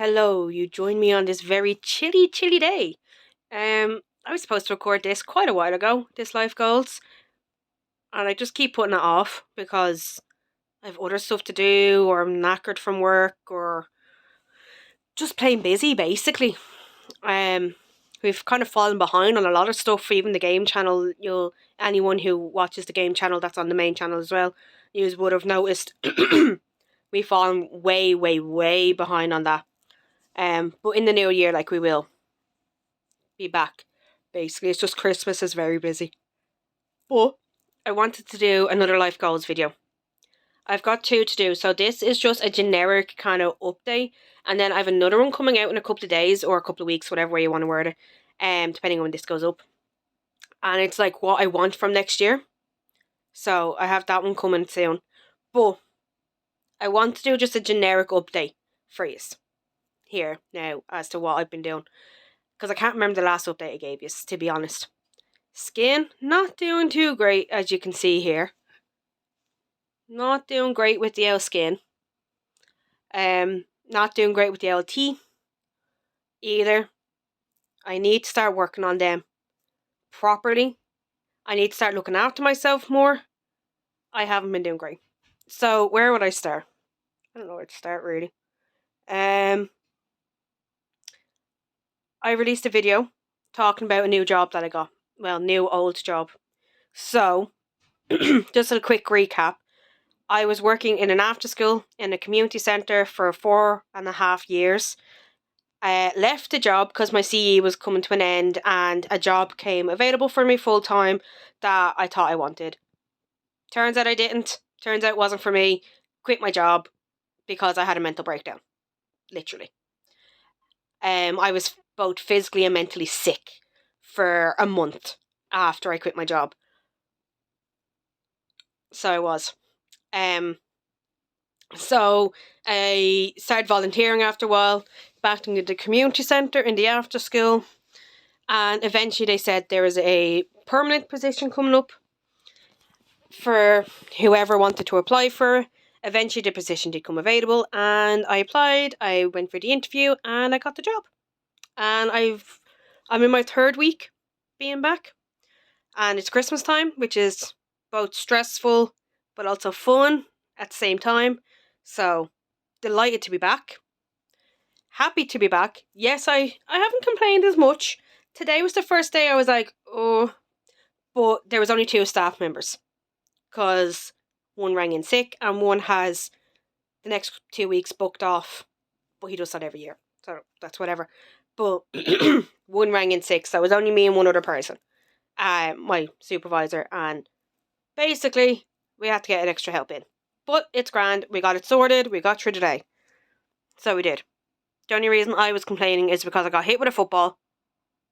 Hello, you join me on this very chilly day. I was supposed to record this quite a while ago, this life goals, and I just keep putting it off because I have other stuff to do, or I'm knackered from work, or just plain busy, basically. Um, we've kind of fallen behind on a lot of stuff. Even the game channel, anyone who watches the game channel that's on the main channel as well, you would have noticed we've fallen way behind on that. But in the new year, like, we will be back. Basically, it's just Christmas is very busy. But I wanted to do another life goals video. I've got two to do, so this is just a generic kind of update, and then I have another one coming out in a couple of days or a couple of weeks, whatever way you want to word it, depending on when this goes up. And it's like what I want from next year. So I have that one coming soon. But I want to do just a generic update for you here now as to what I've been doing. Because I can't remember the last update I gave you, to be honest. Skin, not doing too great, as you can see here. Not doing great with the L skin. Not doing great with the LT either. I need to start working on them properly. I need to start looking after myself more. I haven't been doing great. So where would I start? I don't know where to start, really. I released a video talking about a new job that I got. Well, new old job. So, just a quick recap. I was working in an after school in a community centre for 4.5 years. I left the job because my CE was coming to an end and a job came available for me full time that I thought I wanted. Turns out I didn't. Turns out it wasn't for me. Quit my job because I had a mental breakdown. Literally. I was both physically and mentally sick for a month after I quit my job. So I was. So I started volunteering after a while, back in the community centre in the after school, and eventually they said there was a permanent position coming up for whoever wanted to apply for. Eventually the position did come available and I applied, I went for the interview and I got the job. And I'm in my third week being back, and it's Christmas time, which is both stressful but also fun at the same time. So delighted to be back. Happy to be back. Yes, I haven't complained as much. Today was the first day I was like, oh, but there was only 2 staff members because one rang in sick and one has the next 2 weeks booked off, but he does that every year, so that's whatever. But one rang in sick, so it was only me and one other person, my supervisor, and basically we had to get an extra help in. But it's grand, we got it sorted, we got through the day. So we did. The only reason I was complaining is because I got hit with a football,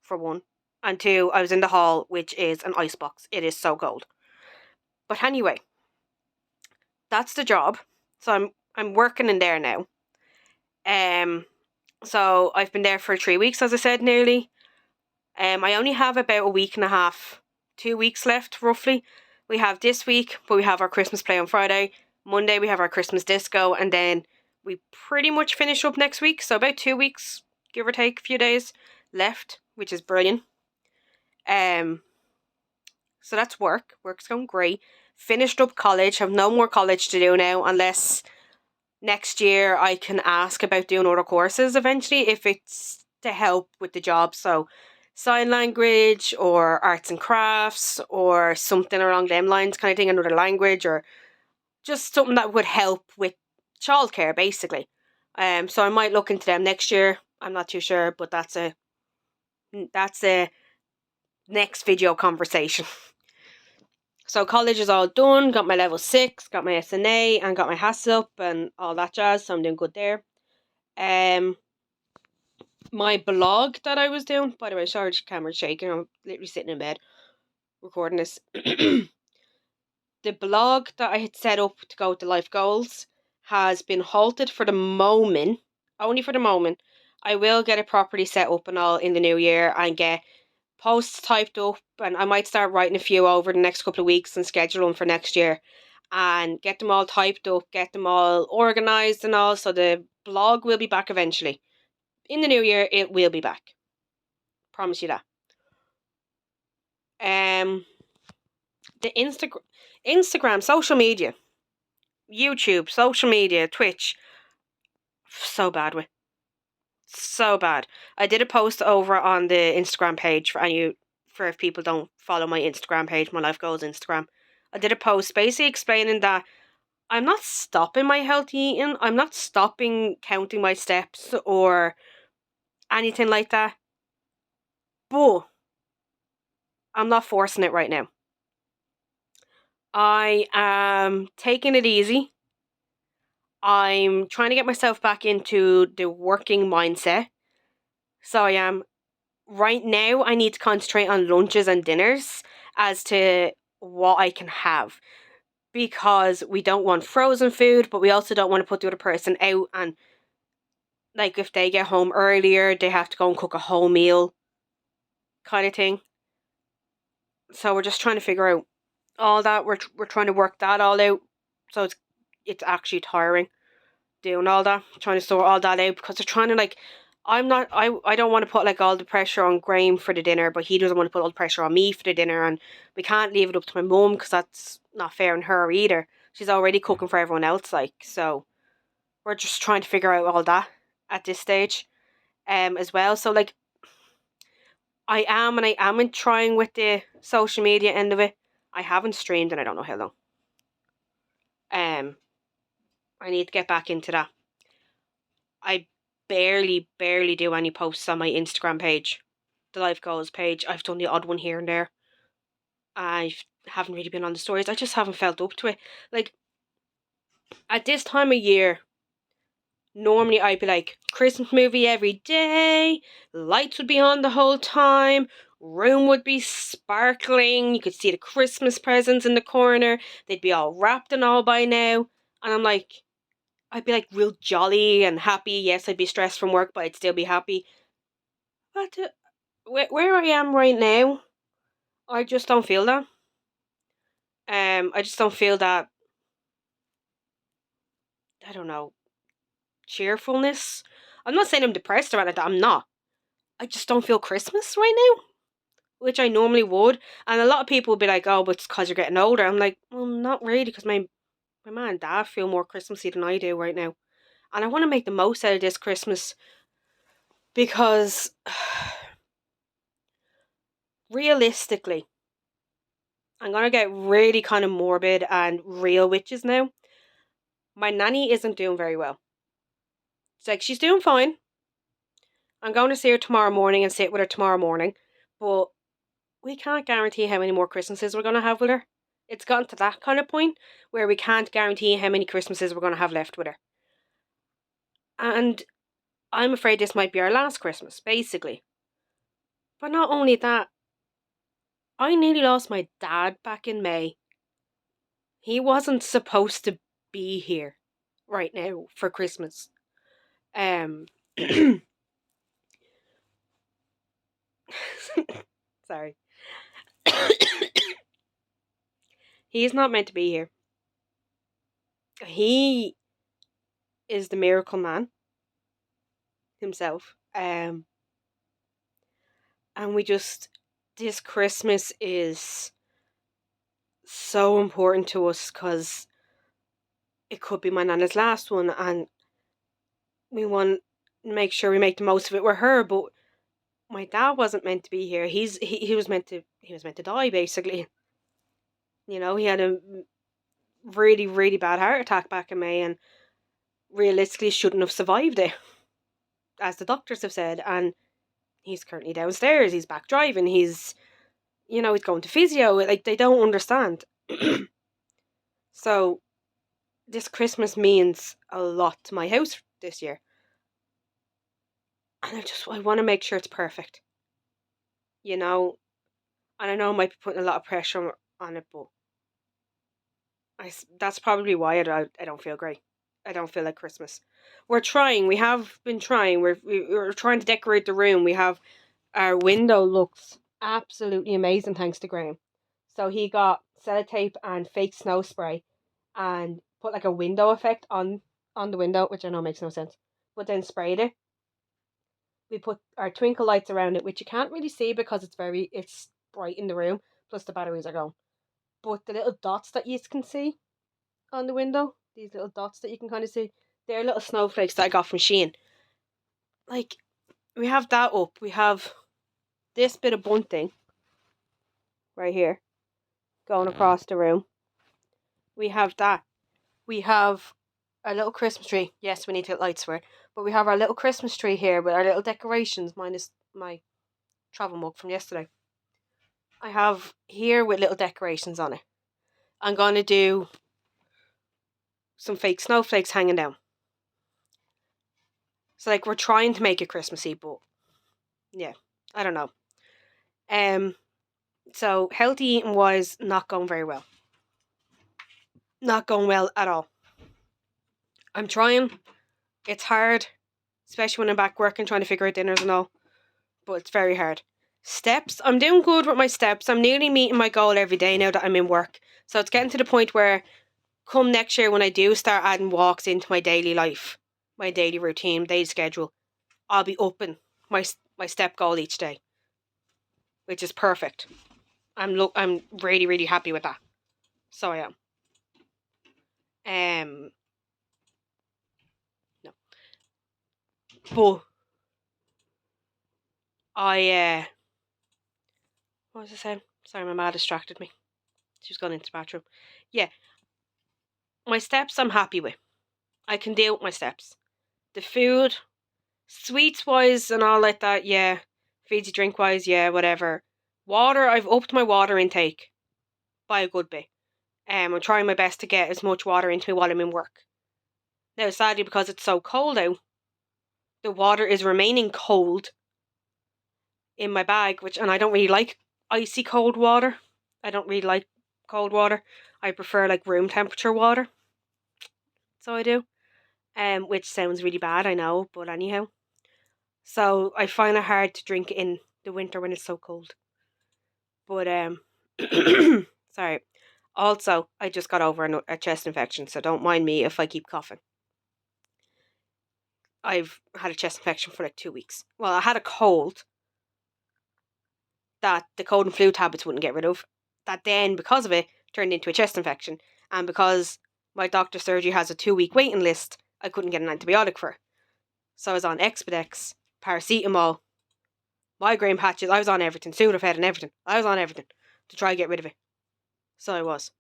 for one, and two, I was in the hall, which is an ice box. It is so cold. But anyway, that's the job. So I'm working in there now. So I've been there for 3 weeks, as I said, nearly. I only have about a week and a half, 2 weeks left, roughly. We have this week, but we have our Christmas play on Friday. Monday we have our Christmas disco, and then we pretty much finish up next week. So about 2 weeks, give or take a few days left, which is brilliant. So that's work. Work's going great. Finished up college. Have no more college to do now, unless next year I can ask about doing other courses eventually, if it's to help with the job. So sign language or arts and crafts or something along them lines, kind of thing, another language, or just something that would help with childcare, basically. So I might look into them next year. I'm not too sure, but that's a next video conversation. So college is all done, got my level 6, got my SNA, and got my HACCP and all that jazz, so I'm doing good there. My blog that I was doing, by the way, sorry, the camera's shaking, I'm literally sitting in bed recording this. The blog that I had set up to go with the life goals has been halted for the moment, only for the moment. I will get it properly set up and all in the new year and get posts typed up, and I might start writing a few over the next couple of weeks and schedule them for next year and get them all typed up, get them all organised and all, so the blog will be back eventually. in the new year, it will be back. Promise you that. The Instagram, social media, YouTube, social media, Twitch, so bad with. So bad. I did a post over on the Instagram page for if people don't follow my Instagram page, my Life Goals Instagram. I did a post basically explaining that I'm not stopping my healthy eating. I'm not stopping counting my steps or anything like that. But I'm not forcing it right now. I am taking it easy. I'm trying to get myself back into the working mindset. So I am. Right now, I need to concentrate on lunches and dinners as to what I can have. Because we don't want frozen food, but we also don't want to put the other person out and, like, if they get home earlier, they have to go and cook a whole meal kind of thing. So we're just trying to figure out all that. We're trying to work that all out. So it's actually tiring doing all that, trying to sort all that out, because they're trying to, like, I don't want to put like all the pressure on Graham for the dinner, but he doesn't want to put all the pressure on me for the dinner, and we can't leave it up to my mum because that's not fair on her either. She's already cooking for everyone else, like, so we're just trying to figure out all that at this stage, as well. So like, I am trying with the social media end of it. I haven't streamed and I don't know how long. I need to get back into that. I barely do any posts on my Instagram page, the Life Goals page. I've done the odd one here and there. I haven't really been on the stories. I just haven't felt up to it. Like, at this time of year, normally I'd be like, Christmas movie every day, lights would be on the whole time, room would be sparkling, you could see the Christmas presents in the corner, they'd be all wrapped and all by now. And I'm like, I'd be like real jolly and happy. Yes, I'd be stressed from work, but I'd still be happy. But where I am right now, I just don't feel that. I just don't feel that. I don't know, cheerfulness. I'm not saying I'm depressed or anything. I'm not. I just don't feel Christmas right now, which I normally would. And a lot of people would be like, "Oh, but it's because you're getting older." I'm like, well, not really, because my mum and dad feel more Christmassy than I do right now, and I want to make the most out of this Christmas because realistically, I'm gonna get really kind of morbid and real with you now. My nanny isn't doing very well. It's like she's doing fine. I'm going to see her tomorrow morning and sit with her tomorrow morning, but we can't guarantee how many more Christmases we're going to have with her. It's gotten to that kind of point where we can't guarantee how many Christmases we're going to have left with her. And I'm afraid this might be our last Christmas, basically. But not only that, I nearly lost my dad back in May. He wasn't supposed to be here right now for Christmas. Sorry. He's not meant to be here. He is the miracle man himself. And this Christmas is so important to us because it could be my nana's last one, and we want to make sure we make the most of it with her. But my dad wasn't meant to be here. He was meant to die, basically. You know, he had a really, really bad heart attack back in May, and realistically shouldn't have survived it, as the doctors have said. And he's currently downstairs. He's back driving. He's going to physio. Like, they don't understand. So this Christmas means a lot to my house this year. And I want to make sure it's perfect. And I know I might be putting a lot of pressure on it, but that's probably why I don't feel great. I don't feel like Christmas. We're trying. We have been trying. We're trying to decorate the room. We have our window looks absolutely amazing thanks to Graham. So he got sellotape and fake snow spray and put like a window effect on the window, which I know makes no sense, but then sprayed it. we put our twinkle lights around it, which you can't really see because it's bright in the room, plus the batteries are gone. But the little dots that you can see on the window, these little dots that you can kind of see, they're little snowflakes that I got from Shein. Like, we have that up. We have this bit of bunting right here going across the room. We have that. We have our little Christmas tree. Yes, we need to get lights for it. But we have our little Christmas tree here with our little decorations, minus my travel mug from yesterday. I have here with little decorations on it. I'm going to do some fake snowflakes hanging down. So, like, we're trying to make it Christmassy, but yeah, I don't know. So healthy eating wise, not going very well. Not going well at all. I'm trying. It's hard, especially when I'm back working, trying to figure out dinners and all. But it's very hard. Steps, I'm doing good with my steps. I'm nearly meeting my goal every day now that I'm in work. So it's getting to the point where come next year when I do start adding walks into my daily life, my daily routine, daily schedule, I'll be upping my step goal each day, which is perfect. I'm really, really happy with that. So I am. No. But what was I saying? Sorry, my ma distracted me. She's gone into the bathroom. Yeah. My steps I'm happy with. I can deal with my steps. The food, sweets wise and all like that, yeah. Feeds you drink wise, yeah, whatever. Water, I've upped my water intake by a good bit. I'm trying my best to get as much water into me while I'm in work. Now, sadly, because it's so cold out, the water is remaining cold in my bag, and I don't really like icy cold water. I don't really like cold water. I prefer like room temperature water. So I do. Which sounds really bad, I know, but anyhow. So I find it hard to drink in the winter when it's so cold. But sorry. Also, I just got over a chest infection, so don't mind me if I keep coughing. I've had a chest infection for like 2 weeks. Well, I had a cold that the cold and flu tablets wouldn't get rid of. That then, because of it, turned into a chest infection. And because my doctor's surgery has a 2-week waiting list, I couldn't get an antibiotic for it. So I was on Expedex, paracetamol, migraine patches. I was on everything, Sudafed and everything. I was on everything to try and get rid of it. So I was.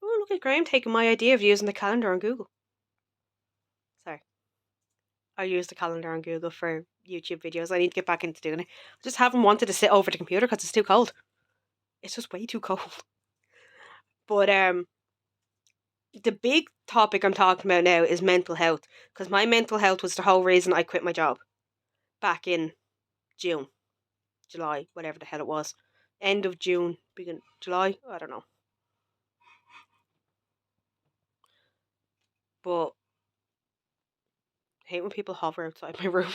Oh, look at Graham taking my idea of using the calendar on Google. Sorry. I use the calendar on Google for YouTube videos. I need to get back into doing it. I just haven't wanted to sit over the computer because it's too cold. It's just way too cold. But the big topic I'm talking about now is mental health. Because my mental health was the whole reason I quit my job. Back in June. July. Whatever the hell it was. End of June. Begin July? I don't know. But I hate when people hover outside my room.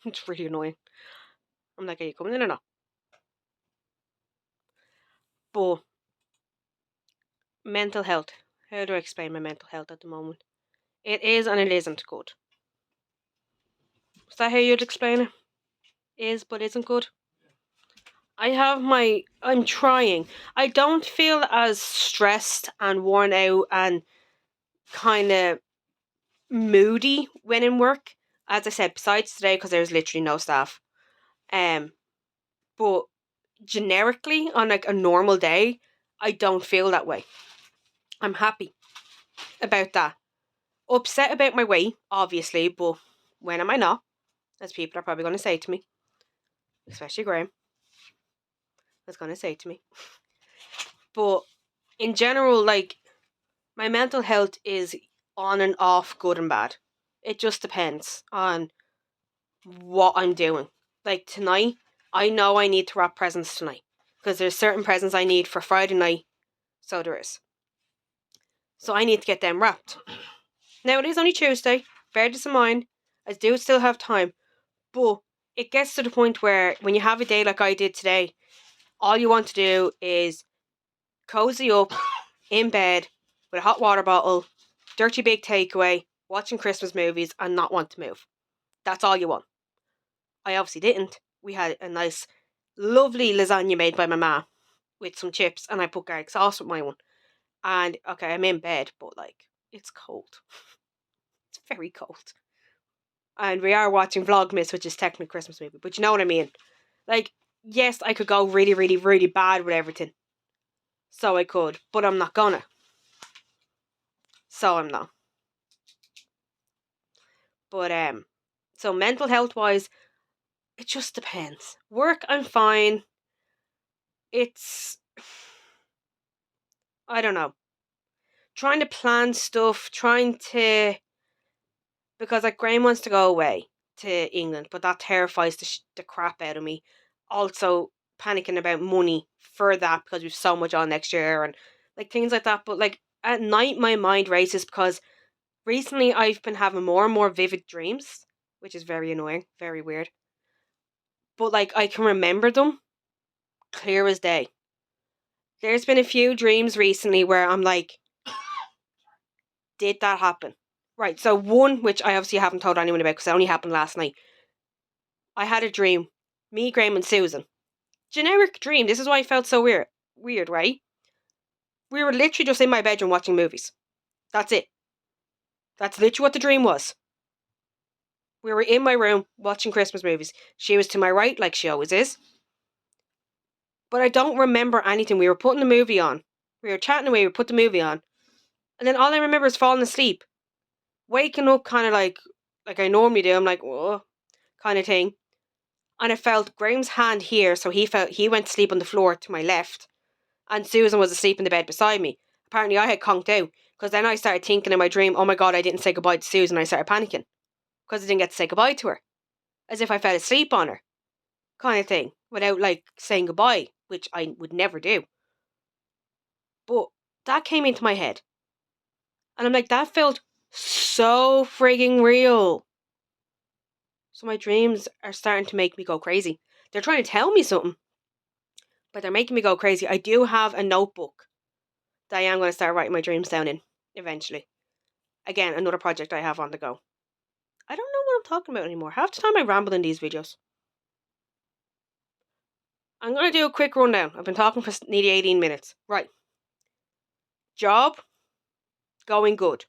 It's really annoying. I'm like, are you coming in or not? But mental health. How do I explain my mental health at the moment? It is and it isn't good. Is that how you'd explain it? Is but isn't good? I'm trying. I don't feel as stressed and worn out and kind of moody when in work. As I said, besides today, because there's literally no staff. But generically, on like a normal day, I don't feel that way. I'm happy about that. Upset about my weight, obviously, but when am I not? As people are probably going to say to me. Especially Graham. That's going to say to me. But in general, like, my mental health is on and off, good and bad. It just depends on what I'm doing. Like tonight, I know I need to wrap presents tonight. Because there's certain presents I need for Friday night. So there is. So I need to get them wrapped. Now it is only Tuesday. Bear this in mind. I do still have time. But it gets to the point where when you have a day like I did today, all you want to do is cozy up in bed with a hot water bottle, dirty big takeaway, watching Christmas movies and not want to move. That's all you want. I obviously didn't. We had a nice, lovely lasagna made by my ma with some chips, and I put garlic sauce with my one. And okay, I'm in bed, but like, it's cold. It's very cold. And we are watching Vlogmas, which is technically a Christmas movie, but you know what I mean. Like, yes, I could go really, really, really bad with everything. So I could, but I'm not gonna. So I'm not. But so mental health wise, it just depends. Work, I'm fine. It's, I don't know. Trying to plan stuff, because like Graham wants to go away to England, but that terrifies the crap out of me. Also panicking about money for that because we've so much on next year and like things like that. But like at night, my mind races because recently I've been having more and more vivid dreams, which is very annoying, very weird. But like I can remember them clear as day. There's been a few dreams recently where I'm like, did that happen? Right, so one, which I obviously haven't told anyone about because it only happened last night. I had a dream. Me, Graham, and Susan. Generic dream. This is why I felt so weird. Weird, right? We were literally just in my bedroom watching movies. That's it. That's literally what the dream was. We were in my room watching Christmas movies. She was to my right, like she always is. But I don't remember anything. We were putting the movie on. We were chatting away, we put the movie on. And then all I remember is falling asleep. Waking up kind of like I normally do. I'm like, whoa, kind of thing. And I felt Graham's hand here, so he went to sleep on the floor to my left. And Susan was asleep in the bed beside me. Apparently I had conked out. Because then I started thinking in my dream, oh my god, I didn't say goodbye to Susan. I started panicking. Because I didn't get to say goodbye to her. As if I fell asleep on her. Kind of thing. Without like saying goodbye. Which I would never do. But that came into my head. And I'm like, that felt so frigging real. So my dreams are starting to make me go crazy. They're trying to tell me something. But they're making me go crazy. I do have a notebook that I am going to start writing my dreams down in. Eventually. Again, another project I have on the go. I don't know what I'm talking about anymore. Half the time I ramble in these videos. I'm going to do a quick rundown. I've been talking for nearly 18 minutes. Right. Job. Going good.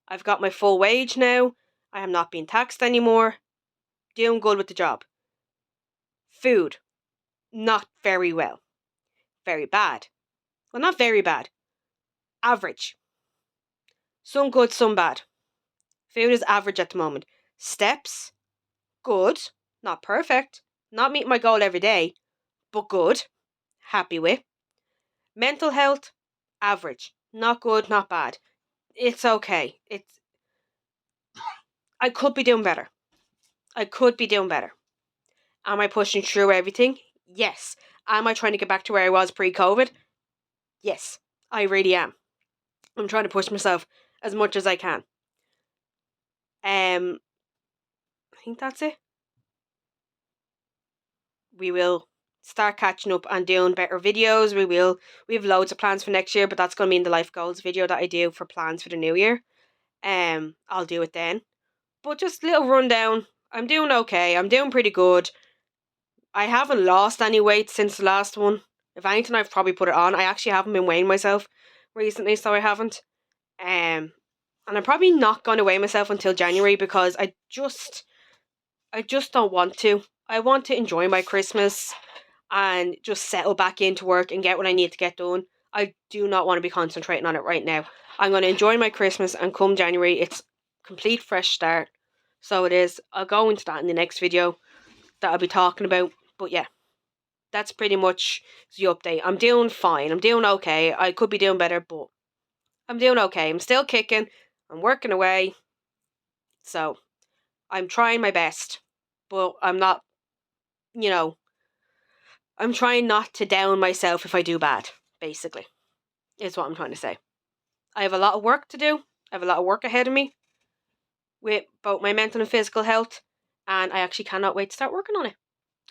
I've got my full wage now. I am not being taxed anymore. Doing good with the job. Food. Not very well. Very bad. Well, not very bad. Average. Some good, some bad. Food is average at the moment. Steps. Good. Not perfect. Not meeting my goal every day. But good. Happy with. Mental health. Average. Not good, not bad. It's okay. I could be doing better. I could be doing better. Am I pushing through everything? Yes. Am I trying to get back to where I was pre-COVID? Yes, I really am. I'm trying to push myself as much as I can. I think that's it. We will start catching up and doing better videos. We have loads of plans for next year, but that's going to be in the life goals video that I do for plans for the new year. I'll do it then. But just a little rundown. I'm doing okay. I'm doing pretty good. I haven't lost any weight since the last one. If anything, I've probably put it on. I actually haven't been weighing myself recently, so I haven't. And I'm probably not going to weigh myself until January because I just don't want to. I want to enjoy my Christmas and just settle back into work and get what I need to get done. I do not want to be concentrating on it right now. I'm going to enjoy my Christmas, and come January, it's complete fresh start. So it is. I'll go into that in the next video that I'll be talking about. But yeah, that's pretty much the update. I'm doing fine. I'm doing okay. I could be doing better, but I'm doing okay. I'm still kicking. I'm working away. So I'm trying my best. But I'm not, I'm trying not to down myself if I do bad, basically, is what I'm trying to say. I have a lot of work to do. I have a lot of work ahead of me with both my mental and physical health. And I actually cannot wait to start working on it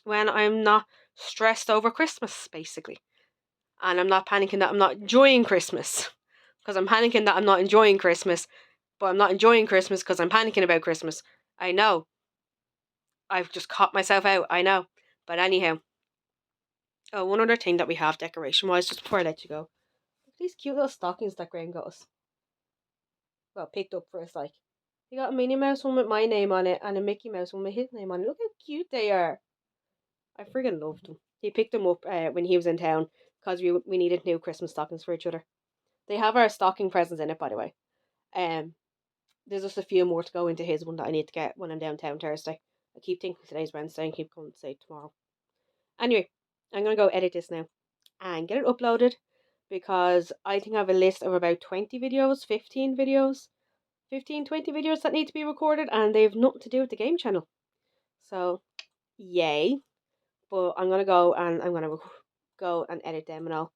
when I'm not stressed over Christmas, basically. And I'm not panicking that I'm not enjoying Christmas. Because I'm panicking that I'm not enjoying Christmas. But I'm not enjoying Christmas because I'm panicking about Christmas. I know. I've just caught myself out, I know. But anyhow, oh, one other thing that we have decoration-wise, just before I let you go. These cute little stockings that Graham got us. Well, picked up for us, like. He got a Minnie Mouse one with my name on it and a Mickey Mouse one with his name on it. Look how cute they are. I friggin' loved them. He picked them up when he was in town because we needed new Christmas stockings for each other. They have our stocking presents in it, by the way. There's just a few more to go into his one that I need to get when I'm downtown Thursday. I keep thinking today's Wednesday and keep going to say tomorrow. Anyway, I'm going to go edit this now and get it uploaded because I think I have a list of about 20 videos, 15 videos, 15, 20 videos that need to be recorded and they have nothing to do with the game channel. So, yay. But I'm going to go and I'm going to go and edit them and all.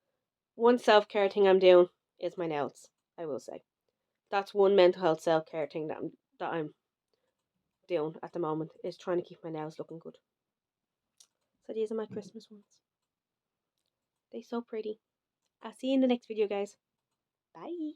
One self-care thing I'm doing is my nails, I will say. That's one mental health self-care thing that I'm doing at the moment, is trying to keep my nails looking good. So these are my Christmas ones. They're so pretty. I'll see you in the next video, guys. Bye.